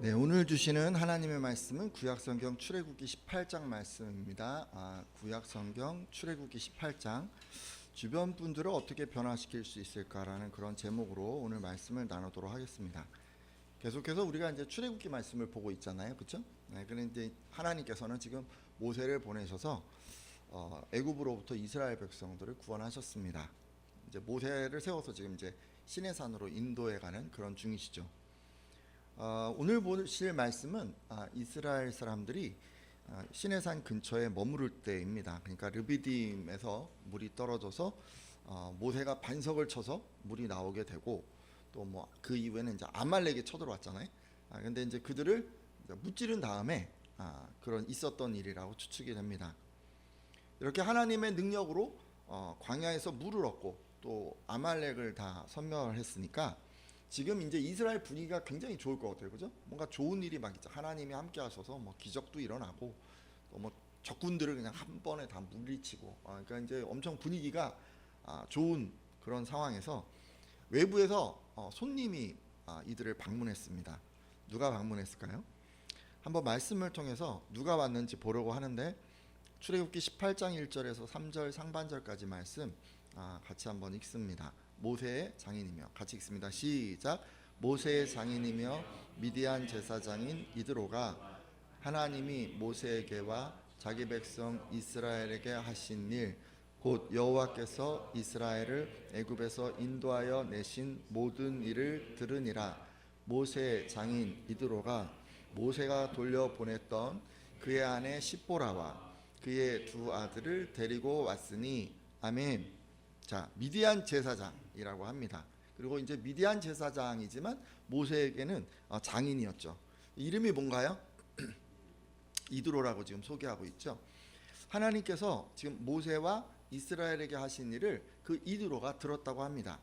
네, 오늘 주시는 하나님의 말씀은 구약성경 출애굽기 18장 말씀입니다. 구약성경 출애굽기 18장 주변 분들을 어떻게 변화시킬 수 있을까라는 그런 제목으로 오늘 말씀을 나누도록 하겠습니다. 계속해서 우리가 이제 출애굽기 말씀을 보고 있잖아요, 그렇죠? 네, 그런데 하나님께서는 지금 모세를 보내셔서 애굽으로부터 이스라엘 백성들을 구원하셨습니다. 이제 모세를 세워서 지금 이제 시내산으로 인도해 가는 그런 중이시죠. 오늘 보실 말씀은 이스라엘 사람들이 시내산 근처에 머무를 때입니다. 그러니까 르비딤에서 물이 떨어져서 모세가 반석을 쳐서 물이 나오게 되고, 또 뭐 그 이후에는 이제 아말렉이 쳐들어왔잖아요. 근데 이제 그들을 무찌른 다음에 그런 있었던 일이라고 추측이 됩니다. 이렇게 하나님의 능력으로 광야에서 물을 얻고 또 아말렉을 다 섬멸했으니까 지금 이제 이스라엘 분위기가 굉장히 좋을 것 같아요, 그죠? 뭔가 좋은 일이 막 있죠. 하나님이 함께 하셔서 뭐 기적도 일어나고 또 뭐 적군들을 그냥 한 번에 다 물리치고, 그러니까 이제 엄청 분위기가 좋은 그런 상황에서 외부에서 손님이 이들을 방문했습니다. 누가 방문했을까요? 한번 말씀을 통해서 누가 왔는지 보려고 하는데, 출애굽기 18장 1절에서 3절 상반절까지 말씀 같이 한번 읽습니다. 모세의 장인이며, 같이 읽습니다. 시작. 모세의 장인이며 미디안 제사장인 이드로가 하나님이 모세에게와 자기 백성 이스라엘에게 하신 일, 곧 여호와께서 이스라엘을 애굽에서 인도하여 내신 모든 일을 들으니라. 모세의 장인 이드로가 모세가 돌려보냈던 그의 아내 십보라와 그의 두 아들을 데리고 왔으니. 아멘. 자, 미디안 제사장이라고 합니다. 그리고 이제 미디안 제사장이지만 모세에게는 장인이었죠. 이름이 뭔가요? 이드로라고 지금 소개하고 있죠. 하나님께서 지금 모세와 이스라엘에게 하신 일을 그 이드로가 들었다고 합니다.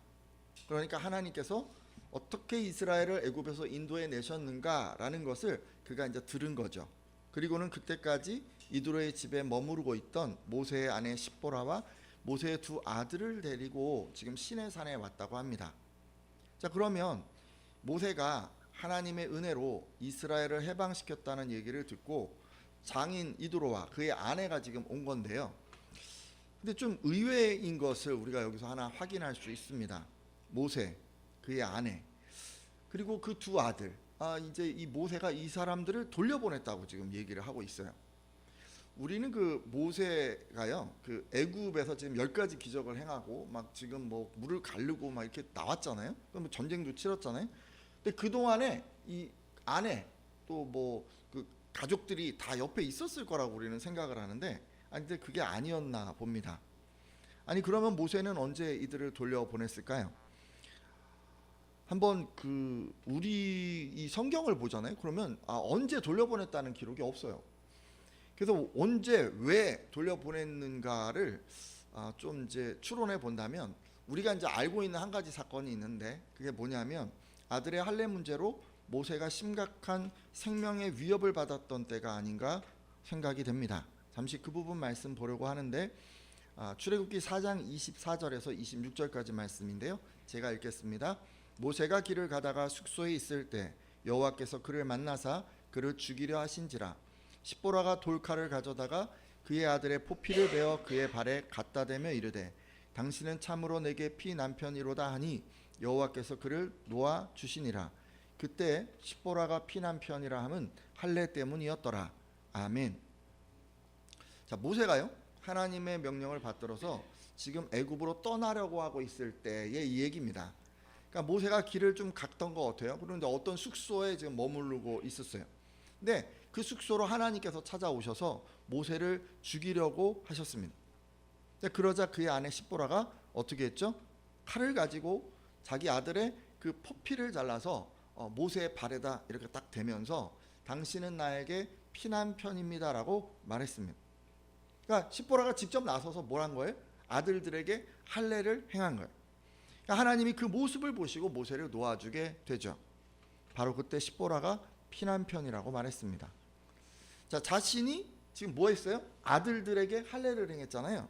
그러니까 하나님께서 어떻게 이스라엘을 애굽에서 인도해 내셨는가라는 것을 그가 이제 들은 거죠. 그리고는 그때까지 이드로의 집에 머무르고 있던 모세의 아내 십보라와 모세의 두 아들을 데리고 지금 시내산에 왔다고 합니다. 자, 그러면 모세가 하나님의 은혜로 이스라엘을 해방시켰다는 얘기를 듣고 장인 이드로와 그의 아내가 지금 온 건데요. 근데 좀 의외인 것을 우리가 여기서 하나 확인할 수 있습니다. 모세, 그의 아내, 그리고 그 두 아들. 이제 이 모세가 이 사람들을 돌려보냈다고 지금 얘기를 하고 있어요. 우리는 그 모세가요, 그 애굽에서 지금 10가지 기적을 행하고 막 지금 뭐 물을 가르고 막 이렇게 나왔잖아요. 그럼 전쟁도 치렀잖아요. 근데 그 동안에 이 아내 또 뭐 그 가족들이 다 옆에 있었을 거라고 우리는 생각을 하는데, 근데 그게 아니었나 봅니다. 아니, 그러면 모세는 언제 이들을 돌려보냈을까요? 한번 우리 이 성경을 보잖아요. 그러면 언제 돌려보냈다는 기록이 없어요. 그래서 언제 왜 돌려보냈는가를 좀 이제 추론해 본다면, 우리가 이제 알고 있는 한 가지 사건이 있는데, 그게 뭐냐면 아들의 할례 문제로 모세가 심각한 생명의 위협을 받았던 때가 아닌가 생각이 됩니다. 잠시 그 부분 말씀 보려고 하는데, 출애굽기 4장 24절에서 26절까지 말씀인데요. 제가 읽겠습니다. 모세가 길을 가다가 숙소에 있을 때 여호와께서 그를 만나사 그를 죽이려 하신지라. 십보라가 돌칼을 가져다가 그의 아들의 포피를 베어 그의 발에 갖다 대며 이르되, 당신은 참으로 내게 피 남편이로다 하니 여호와께서 그를 놓아 주시니라. 그때 십보라가 피 남편이라 함은 할례 때문이었더라. 아멘. 자, 모세가요, 하나님의 명령을 받들어서 지금 애굽으로 떠나려고 하고 있을 때의 이 얘기입니다. 그러니까 모세가 길을 좀 갔던 것 같아요. 그런데 어떤 숙소에 지금 머무르고 있었어요. 근데 그 숙소로 하나님께서 찾아오셔서 모세를 죽이려고 하셨습니다. 그러자 그의 아내 십보라가 어떻게 했죠? 칼을 가지고 자기 아들의 그 포피를 잘라서 모세의 발에다 이렇게 딱 대면서 당신은 나에게 피난편입니다라고 말했습니다. 그러니까 십보라가 직접 나서서 뭘 한 거예요? 아들들에게 할례를 행한 거예요. 그러니까 하나님이 그 모습을 보시고 모세를 놓아주게 되죠. 바로 그때 십보라가 피난편이라고 말했습니다. 자, 자신이 지금 뭐 했어요? 아들들에게 할례를 행했잖아요.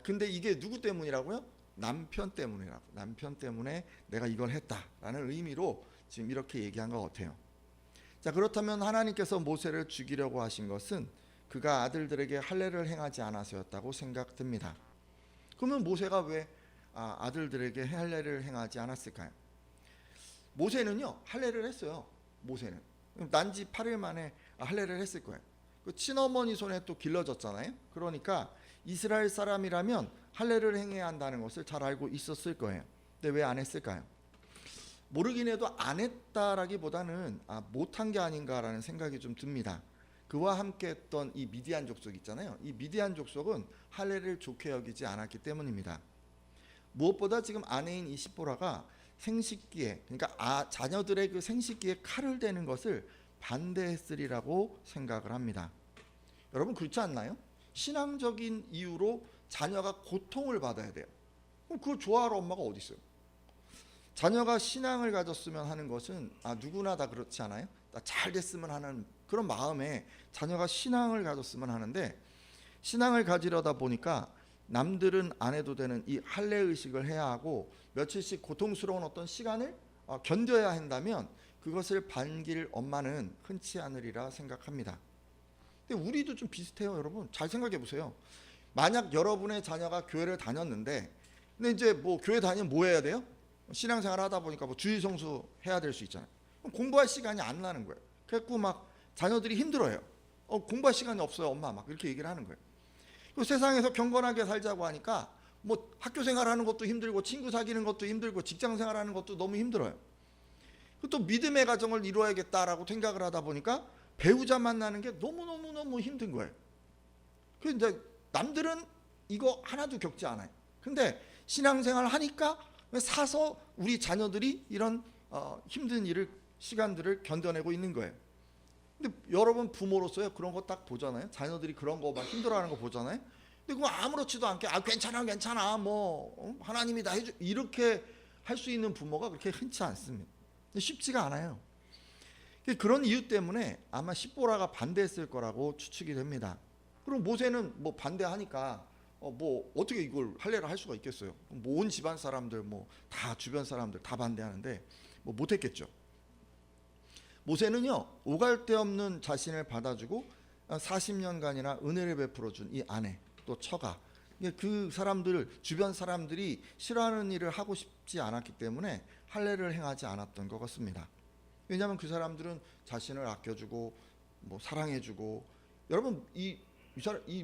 근데 이게 누구 때문이라고요? 남편 때문이라고. 남편 때문에 내가 이걸 했다라는 의미로 지금 이렇게 얘기한 것 같아요. 자, 그렇다면 하나님께서 모세를 죽이려고 하신 것은 그가 아들들에게 할례를 행하지 않아서였다고 생각됩니다. 그러면 모세가 왜 아들들에게 할례를 행하지 않았을까요? 모세는요 할례를 했어요. 모세는 난지 8일 만에 할례를 했을 거예요. 그 친어머니 손에 또 길러졌잖아요. 그러니까 이스라엘 사람이라면 할례를 행해야 한다는 것을 잘 알고 있었을 거예요. 근데 왜 안 했을까요? 모르긴 해도 안 했다라기보다는 못한 게 아닌가라는 생각이 좀 듭니다. 그와 함께 했던 이 미디안 족속 있잖아요. 이 미디안 족속은 할례를 좋게 여기지 않았기 때문입니다. 무엇보다 지금 아내인 이 시보라가 생식기에, 그러니까 자녀들의 그 생식기에 칼을 대는 것을 반대했으리라고 생각을 합니다. 여러분 그렇지 않나요? 신앙적인 이유로 자녀가 고통을 받아야 돼요. 그럼 그걸 좋아할 엄마가 어디 있어요? 자녀가 신앙을 가졌으면 하는 것은 누구나 다 그렇지 않아요? 잘 됐으면 하는 그런 마음에 자녀가 신앙을 가졌으면 하는데, 신앙을 가지려다 보니까 남들은 안 해도 되는 이 할례 의식을 해야 하고 며칠씩 고통스러운 어떤 시간을 견뎌야 한다면 그것을 반길 엄마는 흔치 않으리라 생각합니다. 근데 우리도 좀 비슷해요. 여러분 잘 생각해 보세요. 만약 여러분의 자녀가 교회를 다녔는데, 근데 이제 뭐 교회 다니면 뭐 해야 돼요? 신앙생활 하다 보니까 뭐 주일 성수 해야 될 수 있잖아요. 그럼 공부할 시간이 안 나는 거예요. 그래갖고 막 자녀들이 힘들어요. 공부할 시간이 없어요 엄마, 막 이렇게 얘기를 하는 거예요. 그 세상에서 경건하게 살자고 하니까 뭐 학교 생활하는 것도 힘들고 친구 사귀는 것도 힘들고 직장 생활하는 것도 너무 힘들어요. 또 믿음의 가정을 이루어야겠다라고 생각을 하다 보니까 배우자 만나는 게 너무 힘든 거예요. 그래서 이제 남들은 이거 하나도 겪지 않아요. 근데 신앙생활 하니까 사서 우리 자녀들이 이런 힘든 시간들을 견뎌내고 있는 거예요. 근데 여러분 부모로서요 그런 거 딱 보잖아요. 자녀들이 그런 거 막 힘들어하는 거 보잖아요. 근데 그거 아무렇지도 않게 괜찮아 뭐 하나님이 다 해줘 이렇게 할 수 있는 부모가 그렇게 흔치 않습니다. 쉽지가 않아요. 그런 이유 때문에 아마 십보라가 반대했을 거라고 추측이 됩니다. 그럼 모세는 뭐 반대하니까 뭐 어떻게 이걸 할례를 할 수가 있겠어요? 뭐 온 집안 사람들 뭐 다 주변 사람들 다 반대하는데 뭐 못했겠죠. 모세는요 오갈 데 없는 자신을 받아주고 40년간이나 은혜를 베풀어 준 이 아내 또 처가, 그 사람들 주변 사람들이 싫어하는 일을 하고 싶지 않았기 때문에 할례를 행하지 않았던 것 같습니다. 왜냐하면 그 사람들은 자신을 아껴주고 뭐 사랑해주고, 여러분 이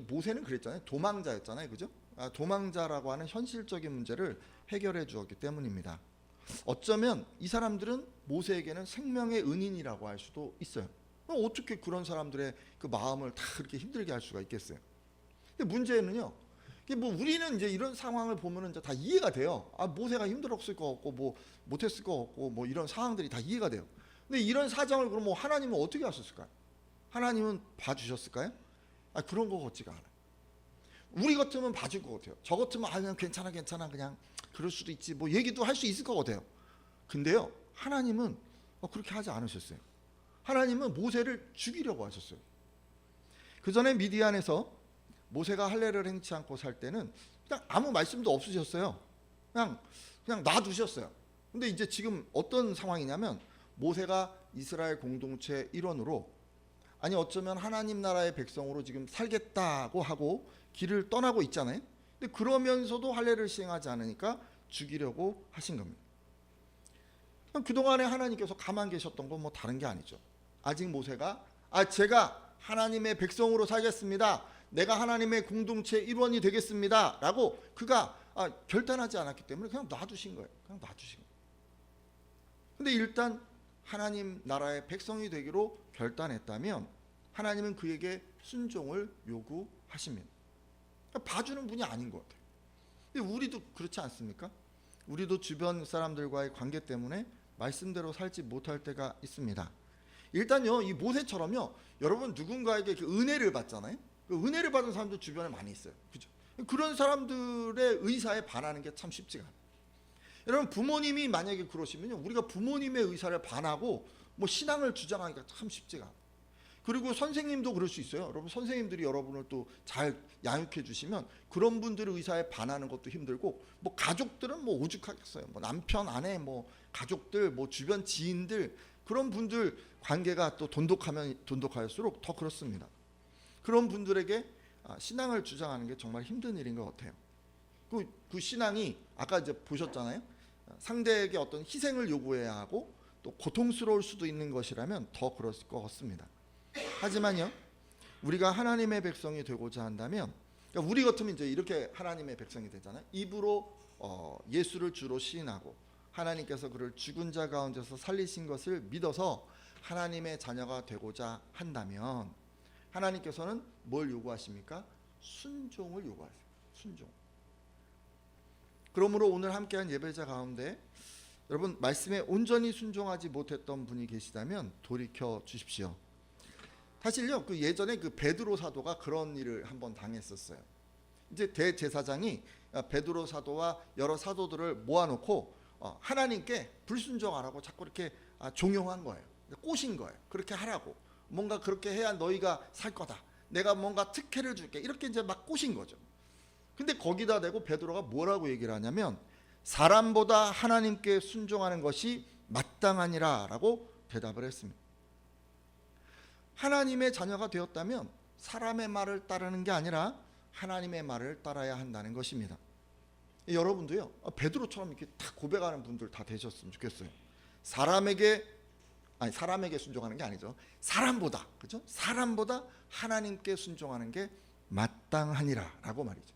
모세는 그랬잖아요. 도망자였잖아요, 그죠? 도망자라고 하는 현실적인 문제를 해결해 주었기 때문입니다. 어쩌면 이 사람들은 모세에게는 생명의 은인이라고 할 수도 있어요. 어떻게 그런 사람들의 그 마음을 다 그렇게 힘들게 할 수가 있겠어요? 근데 문제는요, 뭐 우리는 이제 이런 상황을 보면은 이제 다 이해가 돼요. 모세가 힘들었을 것 같고 뭐 못했을 것 같고 뭐 이런 상황들이 다 이해가 돼요. 근데 이런 사정을 그럼 뭐 하나님은 어떻게 하셨을까요? 하나님은 봐주셨을까요? 그런 거 같지가 않아요. 우리 같으면 봐줄 것 같아요. 저 같으면 그냥 괜찮아 그냥 그럴 수도 있지 뭐 얘기도 할 수 있을 것 같아요. 근데요 하나님은 그렇게 하지 않으셨어요. 하나님은 모세를 죽이려고 하셨어요. 그 전에 미디안에서 모세가 할례를 행치 않고 살 때는 그냥 아무 말씀도 없으셨어요. 그냥 놔두셨어요. 근데 이제 지금 어떤 상황이냐면 모세가 이스라엘 공동체 일원으로, 아니 어쩌면 하나님 나라의 백성으로 지금 살겠다고 하고 길을 떠나고 있잖아요. 근데 그러면서도 할례를 시행하지 않으니까 죽이려고 하신 겁니다. 그동안에 하나님께서 가만 계셨던 건 뭐 다른 게 아니죠. 아직 모세가 제가 하나님의 백성으로 살겠습니다, 내가 하나님의 공동체 일원이 되겠습니다 라고 그가 결단하지 않았기 때문에 그냥 놔두신 거예요. 근데 일단 하나님 나라의 백성이 되기로 결단했다면 하나님은 그에게 순종을 요구하십니다. 봐주는 분이 아닌 것 같아요. 근데 우리도 그렇지 않습니까? 우리도 주변 사람들과의 관계 때문에 말씀대로 살지 못할 때가 있습니다. 일단요 이 모세처럼요 여러분 누군가에게 그 은혜를 받잖아요. 그 은혜를 받은 사람들 주변에 많이 있어요. 그죠? 그런 사람들의 의사에 반하는 게 참 쉽지가 않아요. 여러분 부모님이 만약에 그러시면요 우리가 부모님의 의사를 반하고 뭐 신앙을 주장하기가 참 쉽지가 않아요. 그리고 선생님도 그럴 수 있어요. 여러분 선생님들이 여러분을 또 잘 양육해 주시면 그런 분들의 의사에 반하는 것도 힘들고, 뭐 가족들은 뭐 오죽하겠어요. 뭐 남편 아내 뭐 가족들 뭐 주변 지인들 그런 분들 관계가 또 돈독하면 돈독할수록 더 그렇습니다. 그런 분들에게 신앙을 주장하는 게 정말 힘든 일인 것 같아요. 그 신앙이 아까 이제 보셨잖아요. 상대에게 어떤 희생을 요구해야 하고 또 고통스러울 수도 있는 것이라면 더 그럴 것 같습니다. 하지만요, 우리가 하나님의 백성이 되고자 한다면, 그러니까 우리 같으면 이제 이렇게 하나님의 백성이 되잖아요. 입으로 예수를 주로 시인하고 하나님께서 그를 죽은 자 가운데서 살리신 것을 믿어서 하나님의 자녀가 되고자 한다면 하나님께서는 뭘 요구하십니까? 순종을 요구하세요. 순종. 그러므로 오늘 함께한 예배자 가운데 여러분 말씀에 온전히 순종하지 못했던 분이 계시다면 돌이켜 주십시오. 사실요, 그 예전에 그 베드로 사도가 그런 일을 한번 당했었어요. 이제 대제사장이 베드로 사도와 여러 사도들을 모아놓고 하나님께 불순종하라고 자꾸 이렇게 종용한 거예요. 꼬신 거예요. 그렇게 하라고. 뭔가 그렇게 해야 너희가 살 거다. 내가 뭔가 특혜를 줄게. 이렇게 이제 막 꼬신 거죠. 근데 거기다 대고 베드로가 뭐라고 얘기를 하냐면 사람보다 하나님께 순종하는 것이 마땅하니라라고 대답을 했습니다. 하나님의 자녀가 되었다면 사람의 말을 따르는 게 아니라 하나님의 말을 따라야 한다는 것입니다. 여러분도요, 베드로처럼 이렇게 딱 고백하는 분들 다 되셨으면 좋겠어요. 사람에게 순종하는 게 아니죠. 사람보다, 그죠? 사람보다 하나님께 순종하는 게 마땅하니라라고 말이죠.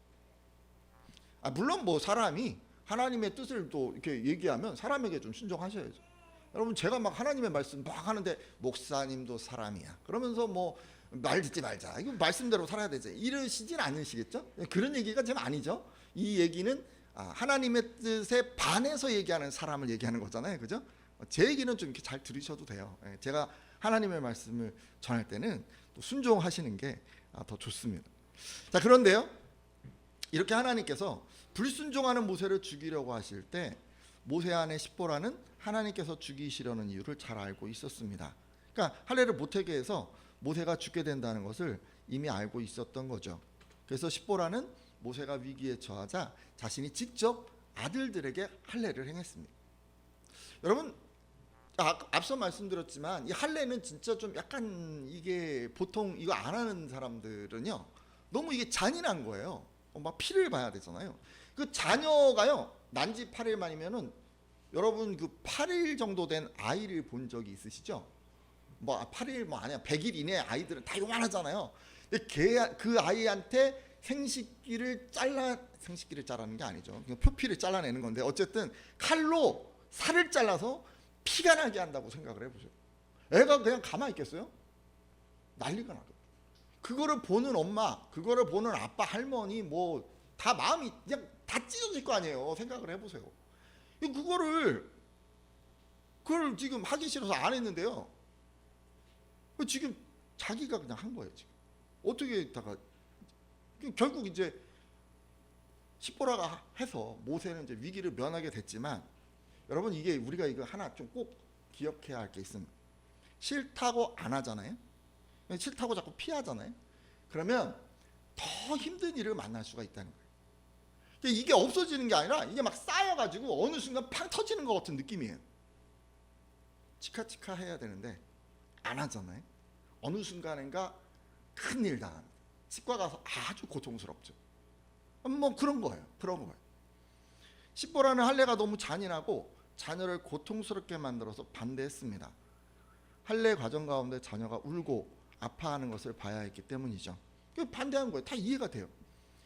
물론 뭐 사람이 하나님의 뜻을 또 이렇게 얘기하면 사람에게 좀 순종하셔야죠. 여러분 제가 막 하나님의 말씀 막 하는데 목사님도 사람이야. 그러면서 뭐 말 듣지 말자. 이거 말씀대로 살아야 되지. 이러시진 않으시겠죠? 그런 얘기가 지금 아니죠. 이 얘기는 하나님의 뜻에 반해서 얘기하는 사람을 얘기하는 거잖아요. 그죠? 제 얘기는 좀 이렇게 잘 들으셔도 돼요. 제가 하나님의 말씀을 전할 때는 또 순종하시는 게 더 좋습니다. 자, 그런데요, 이렇게 하나님께서 불순종하는 모세를 죽이려고 하실 때 모세 아내 십보라는 하나님께서 죽이시려는 이유를 잘 알고 있었습니다. 그러니까 할례를 못하게 해서 모세가 죽게 된다는 것을 이미 알고 있었던 거죠. 그래서 십보라는 모세가 위기에 처하자 자신이 직접 아들들에게 할례를 행했습니다. 여러분 앞서 말씀드렸지만 이 할례는 진짜 좀 약간 이게 보통 이거 안 하는 사람들은요 너무 이게 잔인한 거예요. 막 피를 봐야 되잖아요. 그 자녀가요 난지 8일 만이면은 여러분 그 8일 정도 된 아이를 본 적이 있으시죠? 뭐 8일 뭐 아니야 100일 이내 아이들은 다 요만하잖아요. 그 아이한테 생식기를 자르는 게 아니죠. 그냥 표피를 잘라내는 건데 어쨌든 칼로 살을 잘라서 피가 나게 한다고 생각을 해보세요. 애가 그냥 가만히 있겠어요? 난리가 나죠. 그거를 보는 엄마, 그거를 보는 아빠, 할머니 뭐 다 마음이 그냥 다 찢어질 거 아니에요. 생각을 해보세요. 그걸 지금 하기 싫어서 안 했는데요. 지금 자기가 그냥 한 거예요. 지금 어떻게 했다가 결국 이제 십보라가 해서 모세는 이제 위기를 면하게 됐지만 여러분 이게 우리가 이거 하나 좀 꼭 기억해야 할 게 있습니다. 싫다고 안 하잖아요. 싫다고 자꾸 피하잖아요. 그러면 더 힘든 일을 만날 수가 있다는 거예요. 이게 없어지는 게 아니라 이게 막 쌓여가지고 어느 순간 팡 터지는 것 같은 느낌이에요. 치카치카 해야 되는데 안 하잖아요. 어느 순간인가 큰일 당합니다. 치과 가서 아주 고통스럽죠. 뭐 그런 거예요. 십보라는 할례가 너무 잔인하고 자녀를 고통스럽게 만들어서 반대했습니다. 할례 과정 가운데 자녀가 울고 아파하는 것을 봐야 했기 때문이죠. 반대한 거예요. 다 이해가 돼요.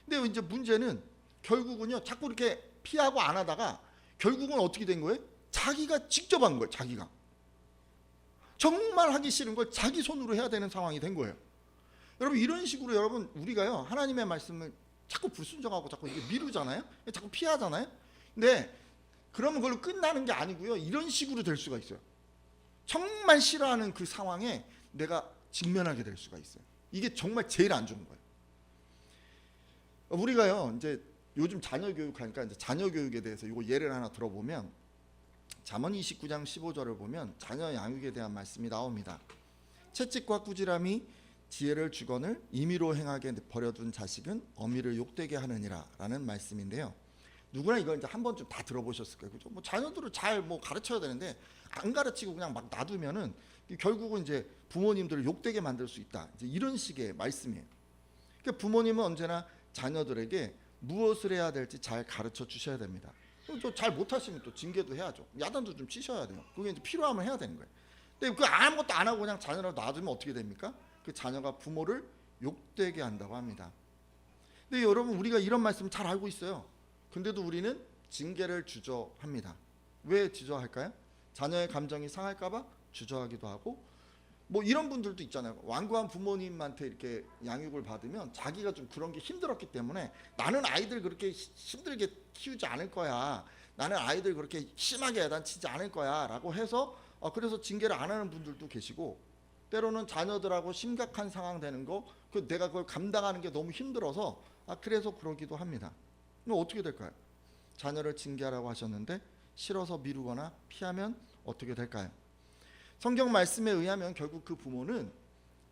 근데 이제 문제는 결국은요 자꾸 이렇게 피하고 안 하다가 결국은 어떻게 된 거예요? 자기가 직접 한 거예요. 자기가 정말 하기 싫은 걸 자기 손으로 해야 되는 상황이 된 거예요. 여러분 이런 식으로 여러분 우리가요 하나님의 말씀을 자꾸 불순종하고 자꾸 이게 미루잖아요. 자꾸 피하잖아요. 근데 그러면 그걸로 끝나는 게 아니고요. 이런 식으로 될 수가 있어요. 정말 싫어하는 그 상황에 내가 직면하게 될 수가 있어요. 이게 정말 제일 안 좋은 거예요. 우리가요 이제 요즘 자녀 교육하니까 이제 자녀 교육에 대해서 이거 예를 하나 들어보면 잠언 29장 15절을 보면 자녀 양육에 대한 말씀이 나옵니다. 채찍과 꾸지람이 지혜를 주거늘 임의로 행하게 버려둔 자식은 어미를 욕되게 하느니라 라는 말씀인데요. 누구나 이걸 이제 한 번쯤 다 들어보셨을 거예요. 그죠? 뭐 자녀들을 잘 뭐 가르쳐야 되는데 안 가르치고 그냥 막 놔두면은 결국은 이제 부모님들을 욕되게 만들 수 있다. 이제 이런 식의 말씀이에요. 그러니까 부모님은 언제나 자녀들에게 무엇을 해야 될지 잘 가르쳐 주셔야 됩니다. 또 잘 못하시면 또 징계도 해야죠. 야단도 좀 치셔야 돼요. 그게 이제 필요하면 해야 되는 거예요. 근데 그 아무것도 안 하고 그냥 자녀를 놔두면 어떻게 됩니까? 그 자녀가 부모를 욕되게 한다고 합니다. 근데 여러분 우리가 이런 말씀 잘 알고 있어요. 근데도 우리는 징계를 주저합니다. 왜 주저할까요? 자녀의 감정이 상할까봐 주저하기도 하고, 뭐 이런 분들도 있잖아요. 완고한 부모님한테 이렇게 양육을 받으면 자기가 좀 그런 게 힘들었기 때문에 나는 아이들 그렇게 힘들게 키우지 않을 거야, 나는 아이들 그렇게 심하게 야단치지 않을 거야 라고 해서 그래서 징계를 안 하는 분들도 계시고, 때로는 자녀들하고 심각한 상황 되는 거 내가 그걸 감당하는 게 너무 힘들어서 그래서 그러기도 합니다. 그럼 어떻게 될까요? 자녀를 징계하라고 하셨는데 싫어서 미루거나 피하면 어떻게 될까요? 성경 말씀에 의하면 결국 그 부모는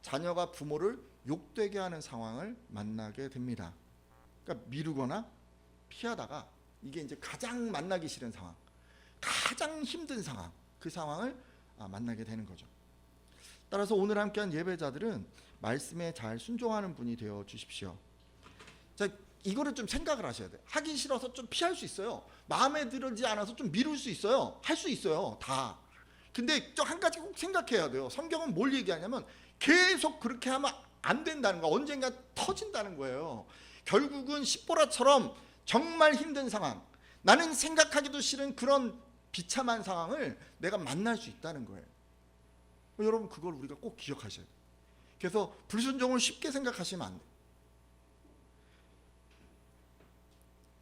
자녀가 부모를 욕되게 하는 상황을 만나게 됩니다. 그러니까 미루거나 피하다가 이게 이제 가장 만나기 싫은 상황, 가장 힘든 상황, 그 상황을 만나게 되는 거죠. 따라서 오늘 함께한 예배자들은 말씀에 잘 순종하는 분이 되어 주십시오. 자, 이거를 좀 생각을 하셔야 돼요. 하기 싫어서 좀 피할 수 있어요. 마음에 들지 않아서 좀 미룰 수 있어요. 할 수 있어요. 다. 근데 또 한 가지 꼭 생각해야 돼요. 성경은 뭘 얘기하냐면 계속 그렇게 하면 안 된다는 거, 언젠가 터진다는 거예요. 결국은 십보라처럼 정말 힘든 상황, 나는 생각하기도 싫은 그런 비참한 상황을 내가 만날 수 있다는 거예요. 여러분 그걸 우리가 꼭 기억하셔야 돼요. 그래서 불순종을 쉽게 생각하시면 안 돼요.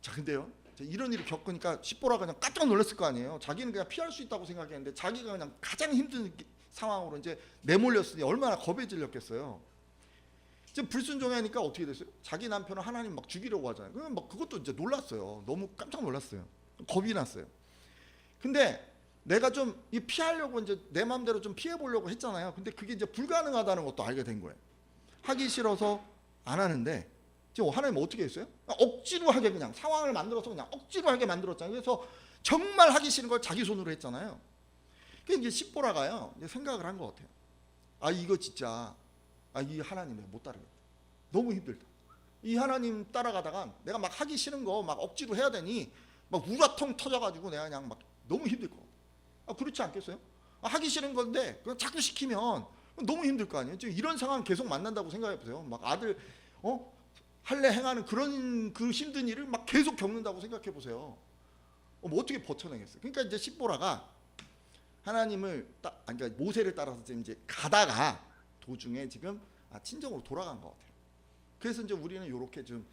자, 근데요, 이런 일을 겪으니까 십보라가 그냥 깜짝 놀랐을 거 아니에요. 자기는 그냥 피할 수 있다고 생각했는데 자기가 그냥 가장 힘든 상황으로 이제 내몰렸으니 얼마나 겁에 질렸겠어요. 지금 불순종하니까 어떻게 됐어요? 자기 남편을 하나님 막 죽이려고 하잖아요. 그럼 막 그것도 이제 놀랐어요. 너무 깜짝 놀랐어요. 겁이 났어요. 근데 내가 좀 피하려고 이제 내 마음대로 좀 피해 보려고 했잖아요. 근데 그게 이제 불가능하다는 것도 알게 된 거예요. 하기 싫어서 안 하는데 지금 하나님 어떻게 했어요? 억지로 하게, 그냥 상황을 만들어서 그냥 억지로 하게 만들었잖아요. 그래서 정말 하기 싫은 걸 자기 손으로 했잖아요. 그게 이제 십보라가요, 이제 생각을 한 것 같아요. 이거 진짜 이 하나님 내가 못 따르겠다. 너무 힘들다. 이 하나님 따라가다가 내가 막 하기 싫은 거 막 억지로 해야 되니 막 우라통 터져가지고 내가 그냥 막 너무 힘들 거. 그렇지 않겠어요? 하기 싫은 건데 그냥 자꾸 시키면 너무 힘들 거 아니에요? 지금 이런 상황 계속 만난다고 생각해 보세요. 막 아들 할래 행하는 그런 그 힘든 일을 막 계속 겪는다고 생각해 보세요. 뭐 어떻게 버텨내겠어요? 그러니까 이제 십보라가 하나님을 그러니까 모세를 따라서 지금 이제 가다가 도중에 지금 친정으로 돌아간 것 같아요. 그래서 이제 우리는 이렇게 좀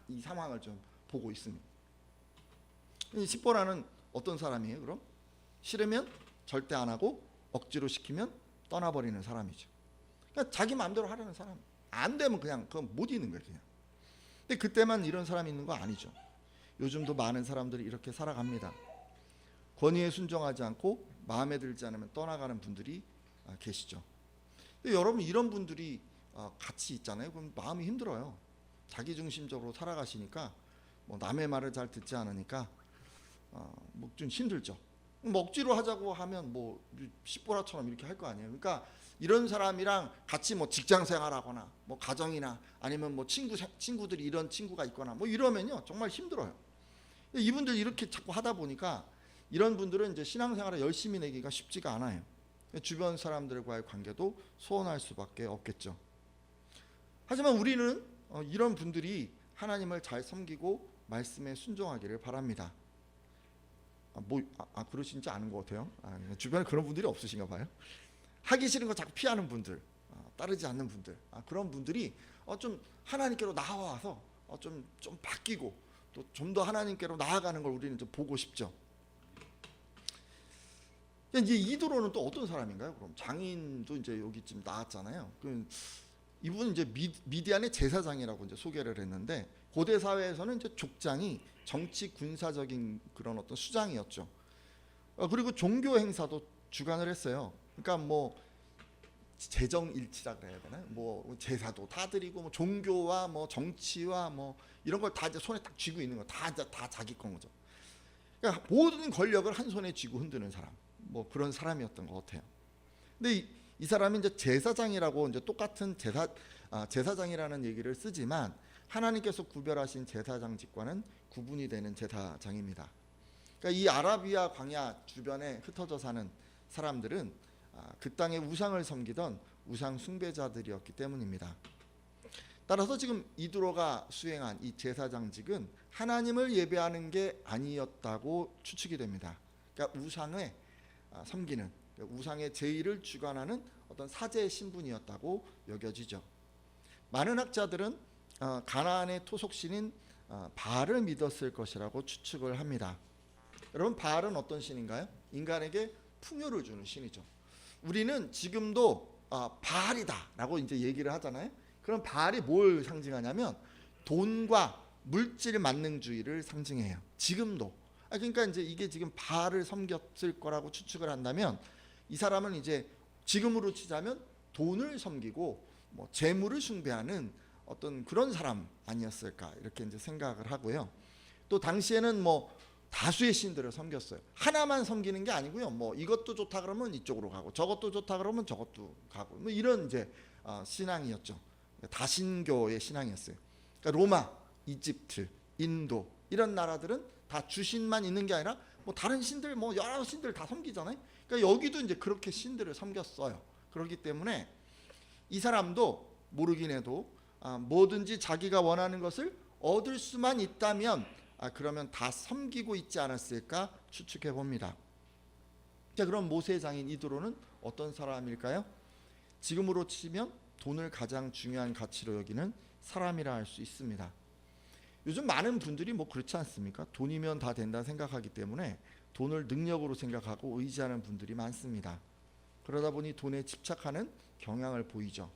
이 상황을 좀 보고 있습니다. 십보라는 어떤 사람이에요? 그럼 싫으면 절대 안 하고 억지로 시키면 떠나버리는 사람이죠. 그러니까 자기 마음대로 하려는 사람. 안 되면 그냥 그건 못 있는 거예요, 그냥. 근데 그때만 이런 사람이 있는 거 아니죠. 요즘도 많은 사람들이 이렇게 살아갑니다. 권위에 순종하지 않고 마음에 들지 않으면 떠나가는 분들이 계시죠. 근데 여러분 이런 분들이 같이 있잖아요. 그럼 마음이 힘들어요. 자기중심적으로 살아가시니까 뭐 남의 말을 잘 듣지 않으니까 뭐 좀 힘들죠. 뭐 억지로 하자고 하면 뭐 십보라처럼 이렇게 할 거 아니에요. 그러니까 이런 사람이랑 같이 뭐 직장 생활하거나 뭐 가정이나 아니면 뭐 친구들이 이런 친구가 있거나 뭐 이러면요 정말 힘들어요. 이분들 이렇게 자꾸 하다 보니까 이런 분들은 이제 신앙생활을 열심히 내기가 쉽지가 않아요. 주변 사람들과의 관계도 소원할 수밖에 없겠죠. 하지만 우리는 이런 분들이 하나님을 잘 섬기고 말씀에 순종하기를 바랍니다. 그러시지 않은 것 같아요. 주변에 그런 분들이 없으신가 봐요. 하기 싫은 거 자꾸 피하는 분들, 따르지 않는 분들, 그런 분들이 좀 하나님께로 나와서 좀 바뀌고 또 좀 더 하나님께로 나아가는 걸 우리는 좀 보고 싶죠. 이제 이드로는 또 어떤 사람인가요? 그럼 장인도 이제 여기쯤 나왔잖아요. 이분은 이제 미디안의 제사장이라고 이제 소개를 했는데 고대 사회에서는 이제 족장이 정치 군사적인 그런 어떤 수장이었죠. 그리고 종교 행사도 주관을 했어요. 그러니까 뭐 재정일치라 그래야 되나? 뭐 제사도 다 드리고 뭐 종교와 뭐 정치와 뭐 이런 걸 다 이제 손에 딱 쥐고 있는 거 다 자기 건 거죠. 그러니까 모든 권력을 한 손에 쥐고 흔드는 사람, 뭐 그런 사람이었던 것 같아요. 근데 이 사람이 이제 제사장이라고 이제 똑같은 제사장이라는 얘기를 쓰지만 하나님께서 구별하신 제사장직과는 구분이 되는 제사장입니다. 그러니까 이 아라비아 광야 주변에 흩어져 사는 사람들은 그 땅에 우상을 섬기던 우상 숭배자들이었기 때문입니다. 따라서 지금 이드로가 수행한 이 제사장직은 하나님을 예배하는 게 아니었다고 추측이 됩니다. 그러니까 우상에 섬기는, 우상의 제의를 주관하는 어떤 사제 신분이었다고 여겨지죠. 많은 학자들은 가나안의 토속신인 바알을 믿었을 것이라고 추측을 합니다. 여러분, 바알은 어떤 신인가요? 인간에게 풍요를 주는 신이죠. 우리는 지금도 바알이다라고 이제 얘기를 하잖아요. 그럼 바알이 뭘 상징하냐면 돈과 물질 만능주의를 상징해요. 지금도. 그러니까 이제 이게 지금 바알을 섬겼을 거라고 추측을 한다면 이 사람은 이제 지금으로 치자면 돈을 섬기고 뭐 재물을 숭배하는 어떤 그런 사람 아니었을까 이렇게 이제 생각을 하고요. 또 당시에는 뭐 다수의 신들을 섬겼어요. 하나만 섬기는 게 아니고요. 뭐 이것도 좋다 그러면 이쪽으로 가고 저것도 좋다 그러면 저것도 가고 뭐 이런 이제 신앙이었죠. 다신교의 신앙이었어요. 그러니까 로마, 이집트, 인도 이런 나라들은 다 주신만 있는 게 아니라 뭐 다른 신들 뭐 여러 신들 다 섬기잖아요. 그러니까 여기도 이제 그렇게 신들을 섬겼어요. 그렇기 때문에 이 사람도 모르긴 해도 뭐든지 자기가 원하는 것을 얻을 수만 있다면 그러면 다 섬기고 있지 않았을까 추측해 봅니다. 자, 그럼 모세의 장인 이드로는 어떤 사람일까요? 지금으로 치면 돈을 가장 중요한 가치로 여기는 사람이라 할 수 있습니다. 요즘 많은 분들이 뭐 그렇지 않습니까? 돈이면 다 된다 생각하기 때문에 돈을 능력으로 생각하고 의지하는 분들이 많습니다. 그러다 보니 돈에 집착하는 경향을 보이죠.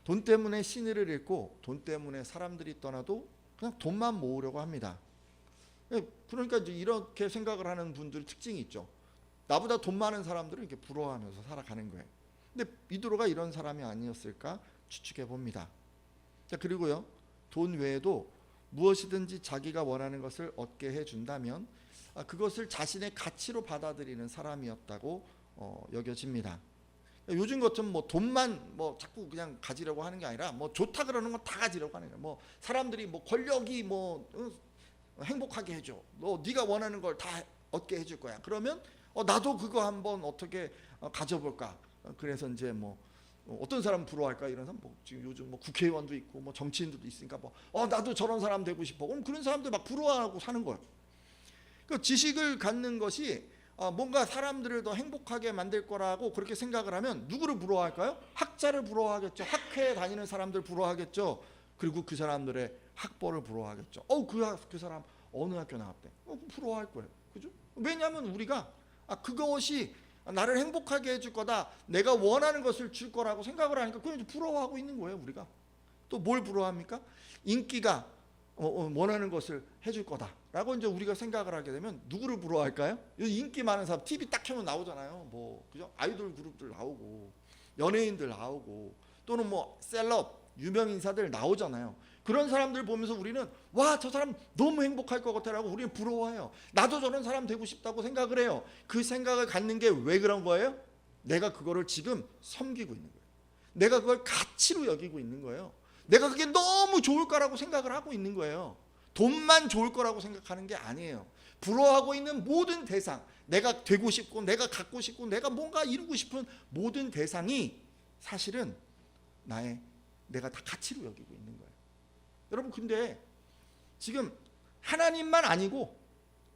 돈 때문에 신의를 잃고 돈 때문에 사람들이 떠나도 그냥 돈만 모으려고 합니다. 그러니까 이제 이렇게 생각을 하는 분들 특징이 있죠. 나보다 돈 많은 사람들은 이렇게 부러워하면서 살아가는 거예요. 근데 이드로가 이런 사람이 아니었을까 추측해 봅니다. 자, 그리고요, 돈 외에도 무엇이든지 자기가 원하는 것을 얻게 해준다면 그것을 자신의 가치로 받아들이는 사람이었다고 여겨집니다. 요즘 같은 뭐 돈만 뭐 자꾸 그냥 가지려고 하는 게 아니라 뭐 좋다 그러는 건 다 가지려고 하는 거예요. 뭐 사람들이 뭐 권력이 뭐 행복하게 해줘. 너 네가 원하는 걸 다 얻게 해줄 거야. 그러면 나도 그거 한번 어떻게 가져볼까. 그래서 이제 뭐 어떤 사람 부러워할까 이런 사람 뭐 지금 요즘 뭐 국회의원도 있고 뭐 정치인들도 있으니까 뭐 나도 저런 사람 되고 싶어. 그럼 그런 사람들 막 부러워하고 사는 거예요. 그 지식을 갖는 것이 뭔가 사람들을 더 행복하게 만들 거라고 그렇게 생각을 하면 누구를 부러워할까요? 학자를 부러워하겠죠. 학회에 다니는 사람들 부러워하겠죠. 그리고 그 사람들의 학벌을 부러워하겠죠. 그 사람 어느 학교 나왔대. 부러워할 거예요. 그죠? 왜냐하면 우리가 그것이 나를 행복하게 해줄 거다. 내가 원하는 것을 줄 거라고 생각을 하니까 그냥 부러워하고 있는 거예요. 우리가. 또 뭘 부러워합니까? 인기가 원하는 것을 해줄 거다라고 이제 우리가 생각을 하게 되면 누구를 부러워할까요? 인기 많은 사람 TV 딱 켜면 나오잖아요. 뭐 그죠? 아이돌 그룹들 나오고 연예인들 나오고 또는 뭐 셀럽 유명 인사들 나오잖아요. 그런 사람들 보면서 우리는 와, 저 사람 너무 행복할 것 같아라고 우리는 부러워해요. 나도 저런 사람 되고 싶다고 생각을 해요. 그 생각을 갖는 게 왜 그런 거예요? 내가 그거를 지금 섬기고 있는 거예요. 내가 그걸 가치로 여기고 있는 거예요. 내가 그게 너무 좋을 거라고 생각을 하고 있는 거예요. 돈만 좋을 거라고 생각하는 게 아니에요. 부러워하고 있는 모든 대상, 내가 되고 싶고 내가 갖고 싶고 내가 뭔가 이루고 싶은 모든 대상이 사실은 내가 다 가치로 여기고 있는 거예요. 여러분, 근데 지금 하나님만 아니고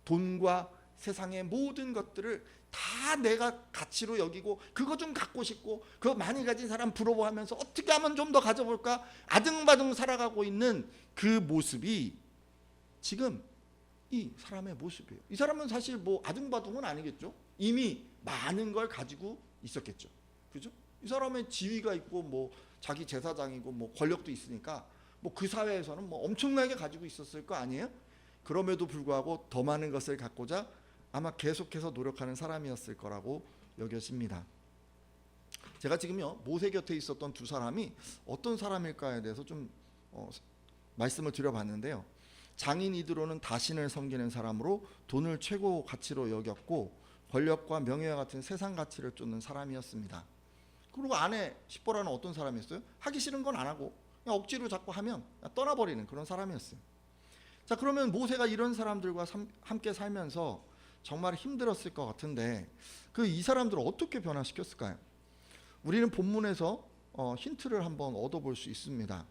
돈과 세상의 모든 것들을 다 내가 가치로 여기고 그거 좀 갖고 싶고 그거 많이 가진 사람 부러워하면서 어떻게 하면 좀 더 가져볼까 아등바등 살아가고 있는 그 모습이 지금 이 사람의 모습이에요. 이 사람은 사실 뭐 아등바등은 아니겠죠. 이미 많은 걸 가지고 있었겠죠. 그죠? 이 사람의 지위가 있고 뭐 자기 제사장이고 뭐 권력도 있으니까 뭐 그 사회에서는 뭐 엄청나게 가지고 있었을 거 아니에요? 그럼에도 불구하고 더 많은 것을 갖고자 아마 계속해서 노력하는 사람이었을 거라고 여겨집니다. 제가 지금요 모세 곁에 있었던 두 사람이 어떤 사람일까에 대해서 좀 말씀을 드려봤는데요. 장인 이드로는 다신을 섬기는 사람으로 돈을 최고 가치로 여겼고 권력과 명예와 같은 세상 가치를 쫓는 사람이었습니다. 그리고 아내 십보라는 어떤 사람이었어요? 하기 싫은 건 안 하고 그냥 억지로 자꾸 하면 떠나버리는 그런 사람이었어요. 자, 그러면 모세가 이런 사람들과 함께 살면서 정말 힘들었을 것 같은데 이 사람들을 어떻게 변화시켰을까요? 우리는 본문에서 힌트를 한번 얻어볼 수 있습니다.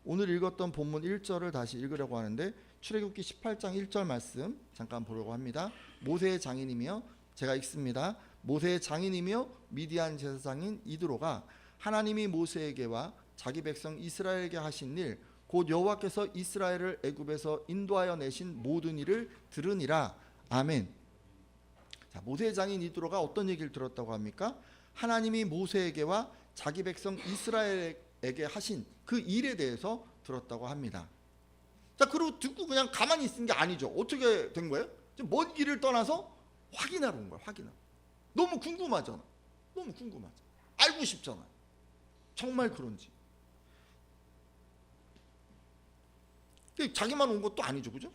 오늘 읽었던 본문 1절을 다시 읽으려고 하는데 출애굽기 18장 1절 말씀 잠깐 보려고 합니다. 모세의 장인이며, 제가 읽습니다. 모세의 장인이며 미디안 제사장인 이드로가 하나님이 모세에게와 자기 백성 이스라엘에게 하신 일, 곧 여호와께서 이스라엘을 애굽에서 인도하여 내신 모든 일을 들으니라. 아멘. 자, 모세의 장인 이드로가 어떤 얘기를 들었다고 합니까? 하나님이 모세에게와 자기 백성 이스라엘에게 하신 그 일에 대해서 들었다고 합니다. 자, 그리고 듣고 그냥 가만히 있은 게 아니죠. 어떻게 된 거예요? 먼 길을 떠나서 확인하러 온 거예요. 확인하러. 너무 궁금하잖아. 너무 궁금하잖아. 알고 싶잖아. 정말 그런지. 자기만 온 것도 아니죠, 그죠?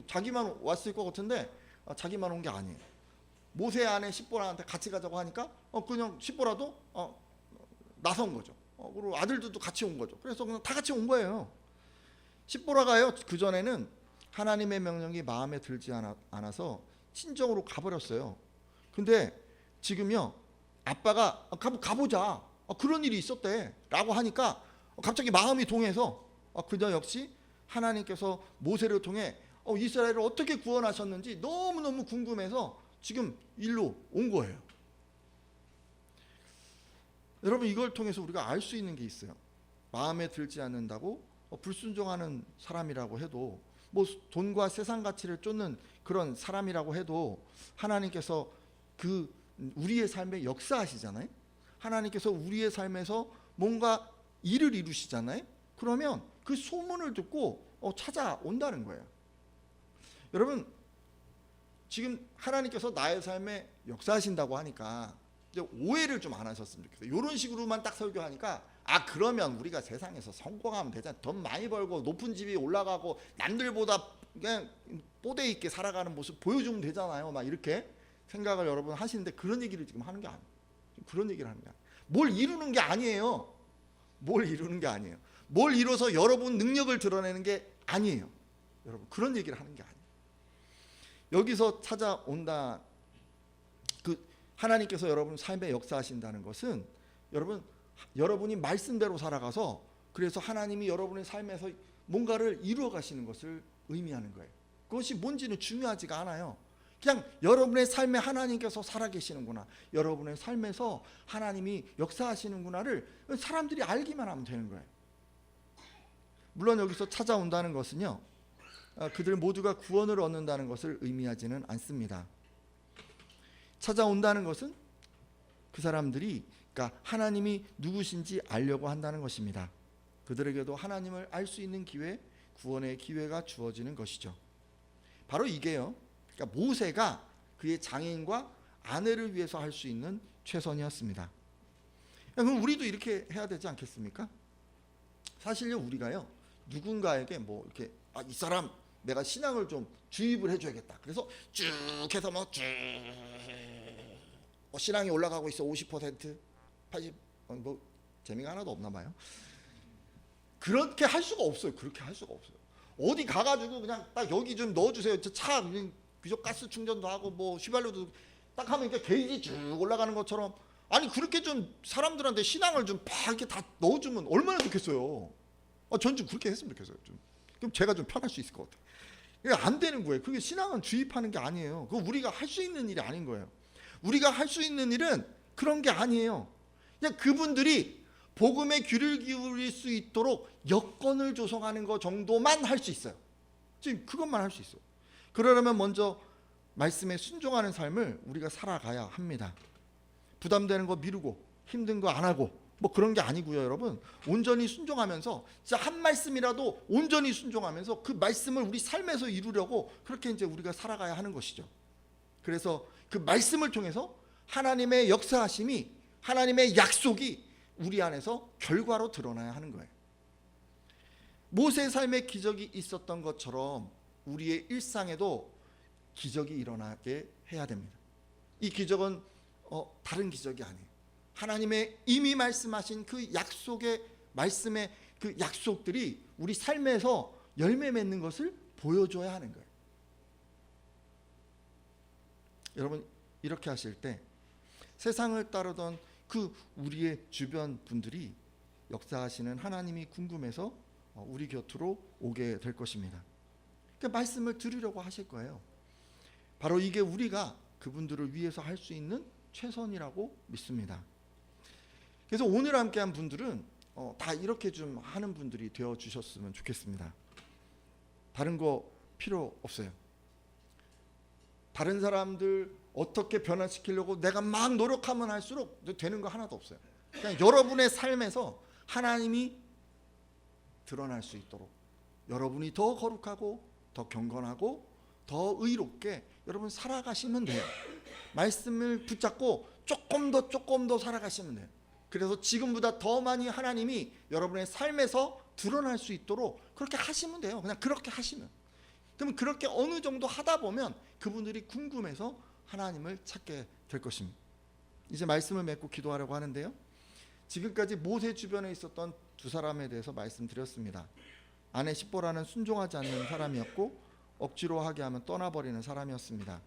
자기만 왔을 것 같은데 자기만 온 게 아니에요. 모세 아내 십보라한테 같이 가자고 하니까 그냥 십보라도 나선 거죠. 그리고 아들들도 같이 온 거죠. 그래서 그냥 다 같이 온 거예요. 십보라가요, 그 전에는 하나님의 명령이 마음에 들지 않아서 친정으로 가버렸어요. 근데 지금요, 아빠가 가보자, 그런 일이 있었대 라고 하니까 갑자기 마음이 동해서 그녀 역시 하나님께서 모세를 통해 이스라엘을 어떻게 구원하셨는지 너무너무 궁금해서 지금 일로 온 거예요. 여러분, 이걸 통해서 우리가 알 수 있는 게 있어요. 마음에 들지 않는다고 불순종하는 사람이라고 해도, 뭐 돈과 세상 가치를 쫓는 그런 사람이라고 해도 하나님께서 우리의 삶에 역사하시잖아요. 하나님께서 우리의 삶에서 뭔가 일을 이루시잖아요. 그러면 그 소문을 듣고 찾아온다는 거예요. 여러분, 지금 하나님께서 나의 삶에 역사하신다고 하니까 이제 오해를 좀 안 하셨으면 좋겠어요. 이런 식으로만 딱 설교하니까 그러면 우리가 세상에서 성공하면 되잖아. 돈 많이 벌고 높은 집이 올라가고 남들보다 그냥 뽀대 있게 살아가는 모습 보여주면 되잖아요. 막 이렇게 생각을 여러분 하시는데 그런 얘기를 지금 하는 게 아니에요. 그런 얘기를 하는 게 아니에요. 뭘 이루는 게 아니에요. 뭘 이루는 게 아니에요. 뭘 이뤄서 여러분 능력을 드러내는 게 아니에요. 여러분, 그런 얘기를 하는 게 아니에요. 여기서 찾아온다, 하나님께서 여러분 삶에 역사하신다는 것은 여러분이 말씀대로 살아가서, 그래서 하나님이 여러분의 삶에서 뭔가를 이루어 가시는 것을 의미하는 거예요. 그것이 뭔지는 중요하지가 않아요. 그냥 여러분의 삶에 하나님께서 살아계시는구나, 여러분의 삶에서 하나님이 역사하시는구나를 사람들이 알기만 하면 되는 거예요. 물론 여기서 찾아온다는 것은요, 그들 모두가 구원을 얻는다는 것을 의미하지는 않습니다. 찾아온다는 것은 그 사람들이, 그러니까 하나님이 누구신지 알려고 한다는 것입니다. 그들에게도 하나님을 알 수 있는 기회, 구원의 기회가 주어지는 것이죠. 바로 이게요, 그러니까 모세가 그의 장인과 아내를 위해서 할 수 있는 최선이었습니다. 그럼 우리도 이렇게 해야 되지 않겠습니까? 사실요, 우리가요, 누군가에게 뭐 이렇게 이 사람 내가 신앙을 좀 주입을 해줘야겠다. 그래서 쭉 해서 신앙이 올라가고 있어. 50%, 80, 뭐 재미가 하나도 없나 봐요. 그렇게 할 수가 없어요. 그렇게 할 수가 없어요. 어디 가가지고 그냥 딱 여기 좀 넣어주세요. 차 귀족 가스 충전도 하고 뭐 휘발유도 딱 하면 이렇게 게이지 쭉 올라가는 것처럼, 아니 그렇게 좀 사람들한테 신앙을 좀 팍 이렇게 다 넣어주면 얼마나 좋겠어요. 전 좀 그렇게 했으면 좋겠어요. 그럼 제가 좀 편할 수 있을 것 같아요. 이게 안 되는 거예요. 그게 신앙은 주입하는 게 아니에요. 그거 우리가 할 수 있는 일이 아닌 거예요. 우리가 할 수 있는 일은 그런 게 아니에요. 그냥 그분들이 복음에 귀를 기울일 수 있도록 여건을 조성하는 것 정도만 할 수 있어요. 지금 그것만 할 수 있어요. 그러려면 먼저 말씀에 순종하는 삶을 우리가 살아가야 합니다. 부담되는 거 미루고 힘든 거 안 하고 뭐 그런 게 아니고요, 여러분. 온전히 순종하면서, 진짜 한 말씀이라도 온전히 순종하면서 그 말씀을 우리 삶에서 이루려고 그렇게 이제 우리가 살아가야 하는 것이죠. 그래서 그 말씀을 통해서 하나님의 역사하심이, 하나님의 약속이 우리 안에서 결과로 드러나야 하는 거예요. 모세의 삶에 기적이 있었던 것처럼 우리의 일상에도 기적이 일어나게 해야 됩니다. 이 기적은 다른 기적이 아니에요. 하나님의 이미 말씀하신 그 약속의 말씀의 그 약속들이 우리 삶에서 열매 맺는 것을 보여줘야 하는 거예요. 여러분, 이렇게 하실 때 세상을 따르던 그 우리의 주변 분들이 역사하시는 하나님이 궁금해서 우리 곁으로 오게 될 것입니다. 그러니까 말씀을 들으려고 하실 거예요. 바로 이게 우리가 그분들을 위해서 할 수 있는 최선이라고 믿습니다. 그래서 오늘 함께한 분들은 다 이렇게 좀 하는 분들이 되어 주셨으면 좋겠습니다. 다른 거 필요 없어요. 다른 사람들 어떻게 변화시키려고 내가 막 노력하면 할수록 되는 거 하나도 없어요. 그냥 여러분의 삶에서 하나님이 드러날 수 있도록 여러분이 더 거룩하고 더 경건하고 더 의롭게 여러분 살아가시면 돼요. 말씀을 붙잡고 조금 더 살아가시면 돼요. 그래서 지금보다 더 많이 하나님이 여러분의 삶에서 드러날 수 있도록 그렇게 하시면 돼요. 그냥 그렇게 하시면. 그러면 그렇게 어느 정도 하다 보면 그분들이 궁금해서 하나님을 찾게 될 것입니다. 이제 말씀을 맺고 기도하려고 하는데요. 지금까지 모세 주변에 있었던 두 사람에 대해서 말씀드렸습니다. 아내 십보라는 순종하지 않는 사람이었고 억지로 하게 하면 떠나버리는 사람이었습니다.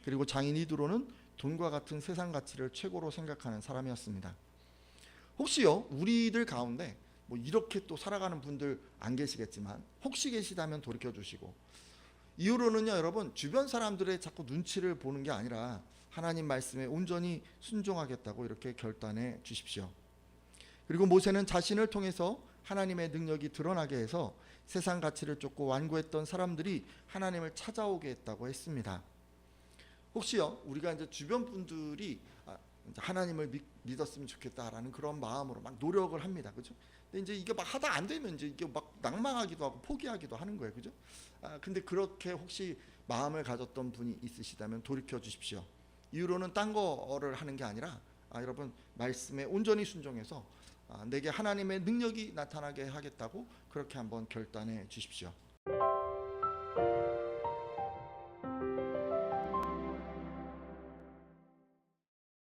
그리고 장인 이드로는 돈과 같은 세상 가치를 최고로 생각하는 사람이었습니다. 혹시요, 우리들 가운데 뭐 이렇게 또 살아가는 분들 안 계시겠지만 혹시 계시다면 돌이켜 주시고, 이후로는요 여러분, 주변 사람들의 자꾸 눈치를 보는 게 아니라 하나님 말씀에 온전히 순종하겠다고 이렇게 결단해 주십시오. 그리고 모세는 자신을 통해서 하나님의 능력이 드러나게 해서 세상 가치를 쫓고 완고했던 사람들이 하나님을 찾아오게 했다고 했습니다. 혹시요, 우리가 이제 주변 분들이 하나님을 믿었으면 좋겠다라는 그런 마음으로 막 노력을 합니다. 그죠? 근데 이제 이게 막 하다 안 되면 이제 이게 막 낭망하기도 하고 포기하기도 하는 거예요. 그죠? 근데 그렇게 혹시 마음을 가졌던 분이 있으시다면 돌이켜 주십시오. 이후로는 딴 거를 하는 게 아니라 여러분 말씀에 온전히 순종해서 내게 하나님의 능력이 나타나게 하겠다고 그렇게 한번 결단해 주십시오.